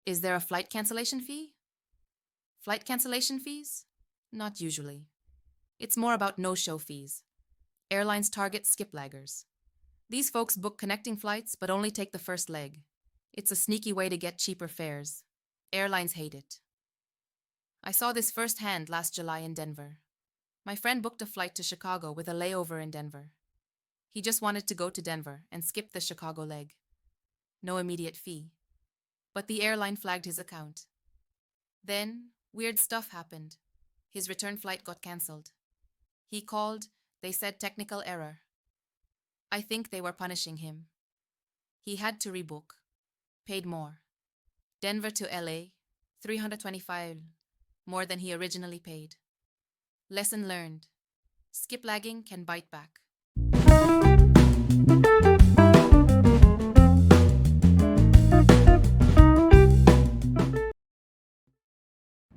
Is there a flight cancellation fee? Flight cancellation fees? Not usually. It's more about no-show fees. Airlines target skip-laggers. These folks book connecting flights but only take the first leg. It's a sneaky way to get cheaper fares. Airlines hate it. I saw this firsthand last July in Denver. My friend booked a flight to Chicago with a layover in Denver. He just wanted to go to Denver and skip the Chicago leg. No immediate fee. But the airline flagged his account. Then, weird stuff happened. His return flight got cancelled. He called, they said technical error. I think they were punishing him. He had to rebook. Paid more. Denver to LA, $325, more than he originally paid. Lesson learned. Skip lagging can bite back.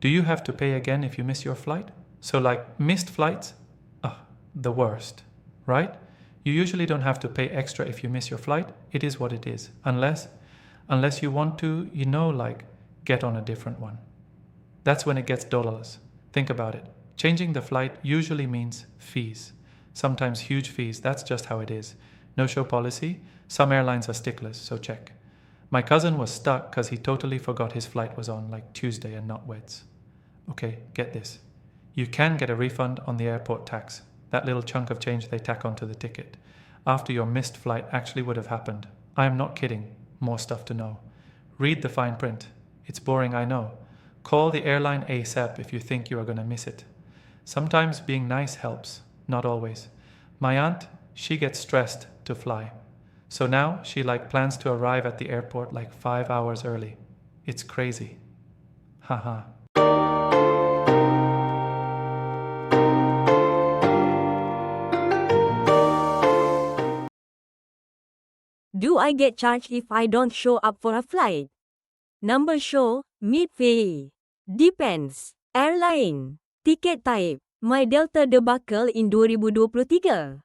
Do you have to pay again if you miss your flight? So like missed flights? The worst, right? You usually don't have to pay extra if you miss your flight. It is what it is. Unless you want to, get on a different one. That's when it gets dollars. Think about it. Changing the flight usually means fees. Sometimes huge fees. That's just how it is. No-show policy. Some airlines are sticklers, so check. My cousin was stuck because he totally forgot his flight was on Tuesday and not Weds. Okay, get this. You can get a refund on the airport tax, that little chunk of change they tack onto the ticket, after your missed flight actually would have happened. I am not kidding. More stuff to know. Read the fine print. It's boring, I know. Call the airline ASAP if you think you are going to miss it. Sometimes being nice helps, not always. My aunt, she gets stressed to fly. So now she plans to arrive at the airport 5 hours early. It's crazy. Haha. Do I get charged if I don't show up for a flight? Number show, mid-fee. Depends. Airline. Ticket type. My Delta debacle in 2023.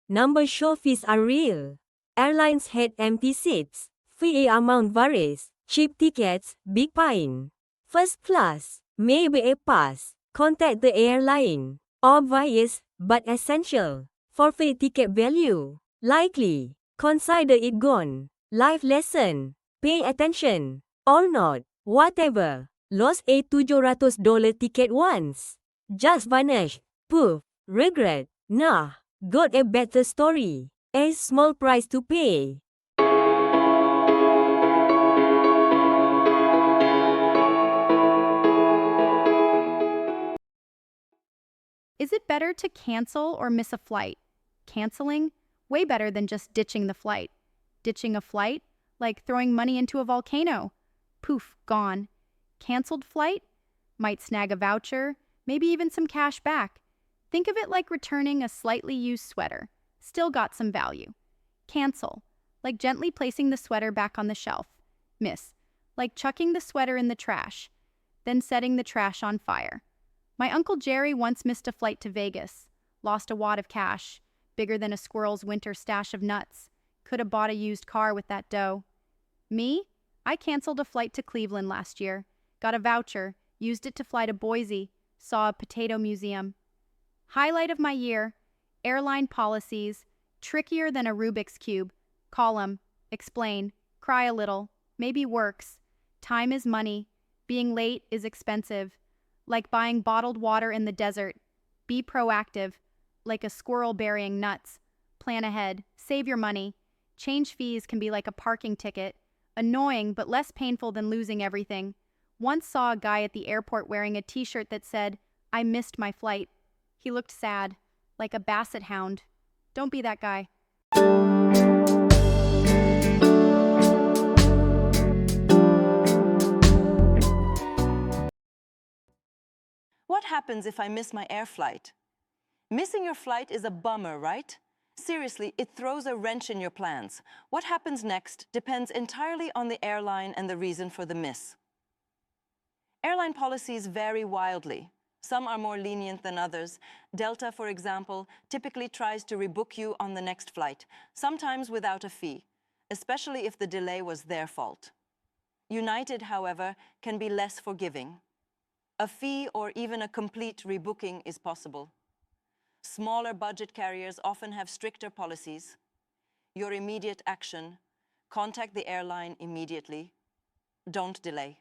Number show fees are real. Airlines hate empty seats. Fee amount varies. Cheap tickets, big fine. First class, maybe a pass. Contact the airline. Obvious, but essential. Forfeit ticket value. Likely. Consider it gone. Life lesson. Pay attention. Or not. Whatever. Lost a $700 ticket once. Just vanished. Poof. Regret. Nah. Got a better story. A small price to pay. Is it better to cancel or miss a flight? Canceling? Way better than just ditching the flight. Ditching a flight? Like throwing money into a volcano. Poof, gone. Canceled flight? Might snag a voucher, maybe even some cash back. Think of it like returning a slightly used sweater. Still got some value. Cancel. Like gently placing the sweater back on the shelf. Miss. Like chucking the sweater in the trash. Then setting the trash on fire. My Uncle Jerry once missed a flight to Vegas. Lost a wad of cash. Bigger than a squirrel's winter stash of nuts. Could have bought a used car with that dough. Me? I canceled a flight to Cleveland last year. Got a voucher. Used it to fly to Boise. Saw a potato museum. Highlight of my year. Airline policies. Trickier than a Rubik's Cube. Call 'em. Explain. Cry a little. Maybe works. Time is money. Being late is expensive. Like buying bottled water in the desert. Be proactive. Like a squirrel burying nuts. Plan ahead. Save your money. Change fees can be like a parking ticket. Annoying, but less painful than losing everything. Once saw a guy at the airport wearing a t-shirt that said, "I missed my flight." He looked sad. Like a basset hound. Don't be that guy. What happens if I miss my air flight? Missing your flight is a bummer, right? Seriously, it throws a wrench in your plans. What happens next depends entirely on the airline and the reason for the miss. Airline policies vary wildly. Some are more lenient than others. Delta, for example, typically tries to rebook you on the next flight, sometimes without a fee, especially if the delay was their fault. United, however, can be less forgiving. A fee or even a complete rebooking is possible. Smaller budget carriers often have stricter policies. Your immediate action: contact the airline immediately. Don't delay.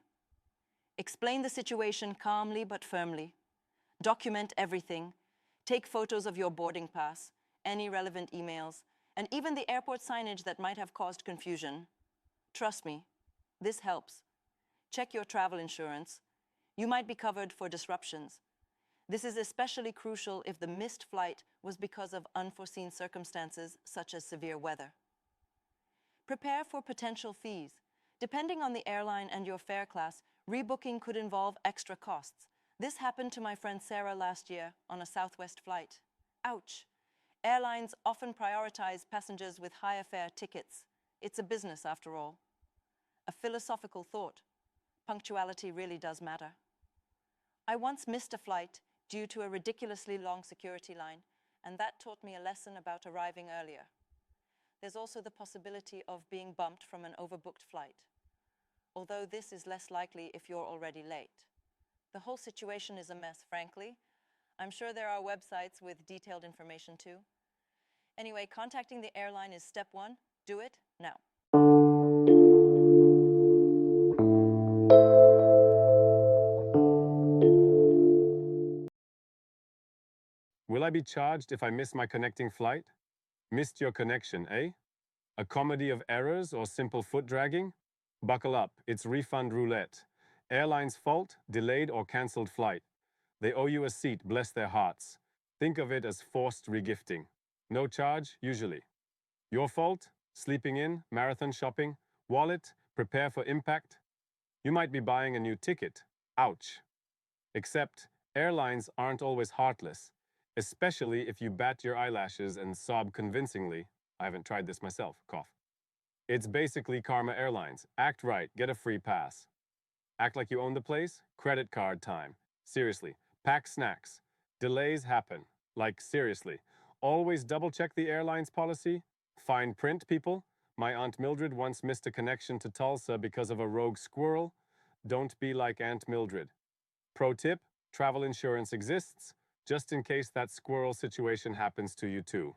Explain the situation calmly but firmly. Document everything. Take photos of your boarding pass, any relevant emails, and even the airport signage that might have caused confusion. Trust me, this helps. Check your travel insurance. You might be covered for disruptions. This is especially crucial if the missed flight was because of unforeseen circumstances, such as severe weather. Prepare for potential fees. Depending on the airline and your fare class, rebooking could involve extra costs. This happened to my friend Sarah last year on a Southwest flight. Ouch! Airlines often prioritize passengers with higher fare tickets. It's a business, after all. A philosophical thought: punctuality really does matter. I once missed a flight due to a ridiculously long security line, and that taught me a lesson about arriving earlier. There's also the possibility of being bumped from an overbooked flight, although this is less likely if you're already late. The whole situation is a mess, frankly. I'm sure there are websites with detailed information too. Anyway, contacting the airline is step one. Do it now. Will I be charged if I miss my connecting flight? Missed your connection, eh? A comedy of errors or simple foot dragging? Buckle up, it's refund roulette. Airline's fault, delayed or cancelled flight. They owe you a seat, bless their hearts. Think of it as forced regifting. No charge, usually. Your fault? Sleeping in, marathon shopping, wallet, prepare for impact. You might be buying a new ticket. Ouch. Except, airlines aren't always heartless, especially if you bat your eyelashes and sob convincingly. I haven't tried this myself, cough. It's basically Karma Airlines. Act right, get a free pass. Act like you own the place? Credit card time. Seriously, pack snacks. Delays happen. Like, seriously. Always double-check the airline's policy. Fine print, people. My Aunt Mildred once missed a connection to Tulsa because of a rogue squirrel. Don't be like Aunt Mildred. Pro tip, travel insurance exists, just in case that squirrel situation happens to you too.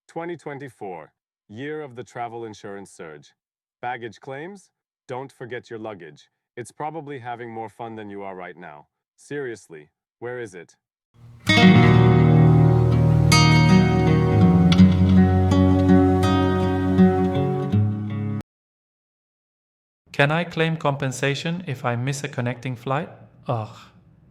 2024, year of the travel insurance surge. Baggage claims? Don't forget your luggage. It's probably having more fun than you are right now. Seriously, where is it? Can I claim compensation if I miss a connecting flight? Ugh,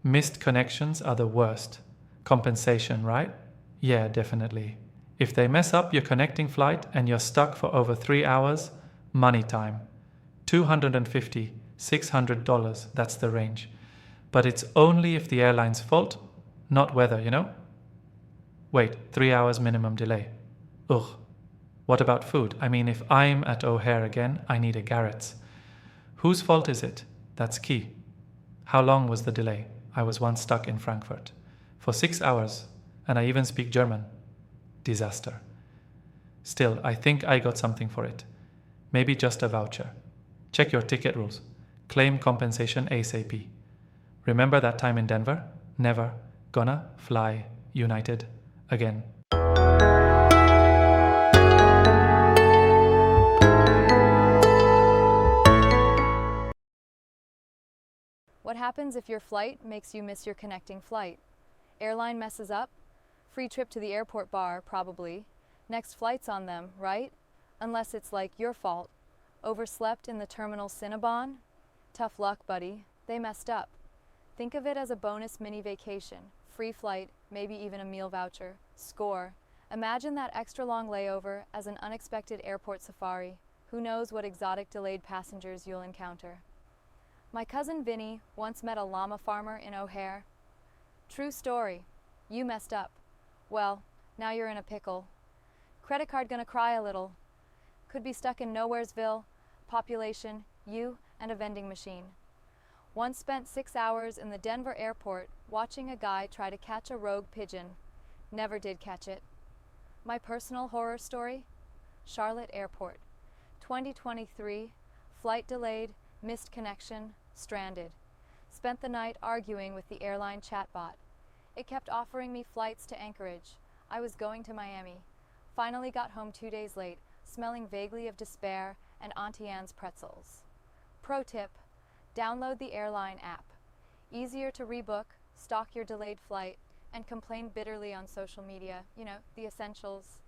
missed connections are the worst. Compensation, right? Yeah, definitely. If they mess up your connecting flight and you're stuck for over 3 hours, money time. $250, $600, that's the range. But it's only if the airline's fault, not weather, you know? Wait, 3 hours minimum delay. Ugh. What about food? I mean, if I'm at O'Hare again, I need a Garrett's. Whose fault is it? That's key. How long was the delay? I was once stuck in Frankfurt. For 6 hours, and I even speak German. Disaster. Still, I think I got something for it. Maybe just a voucher. Check your ticket rules. Claim compensation ASAP. Remember that time in Denver? Never gonna fly United again. What happens if your flight makes you miss your connecting flight? Airline messes up? Free trip to the airport bar, probably. Next flight's on them, right? Unless it's like your fault. Overslept in the terminal Cinnabon? Tough luck, buddy. They messed up. Think of it as a bonus mini vacation. Free flight, maybe even a meal voucher. Score. Imagine that extra long layover as an unexpected airport safari. Who knows what exotic delayed passengers you'll encounter. My cousin Vinny once met a llama farmer in O'Hare. True story. You messed up. Well, now you're in a pickle. Credit card gonna cry a little. Could be stuck in Nowheresville, population, you, and a vending machine. Once spent 6 hours in the Denver airport watching a guy try to catch a rogue pigeon. Never did catch it. My personal horror story? Charlotte Airport. 2023, flight delayed, Missed connection, stranded. Spent the night arguing with the airline chatbot. It kept offering me flights to Anchorage. I was going to Miami. Finally got home 2 days late, smelling vaguely of despair and Auntie Anne's pretzels. Pro tip, download the airline app. Easier to rebook, stock your delayed flight, and complain bitterly on social media. You know, the essentials.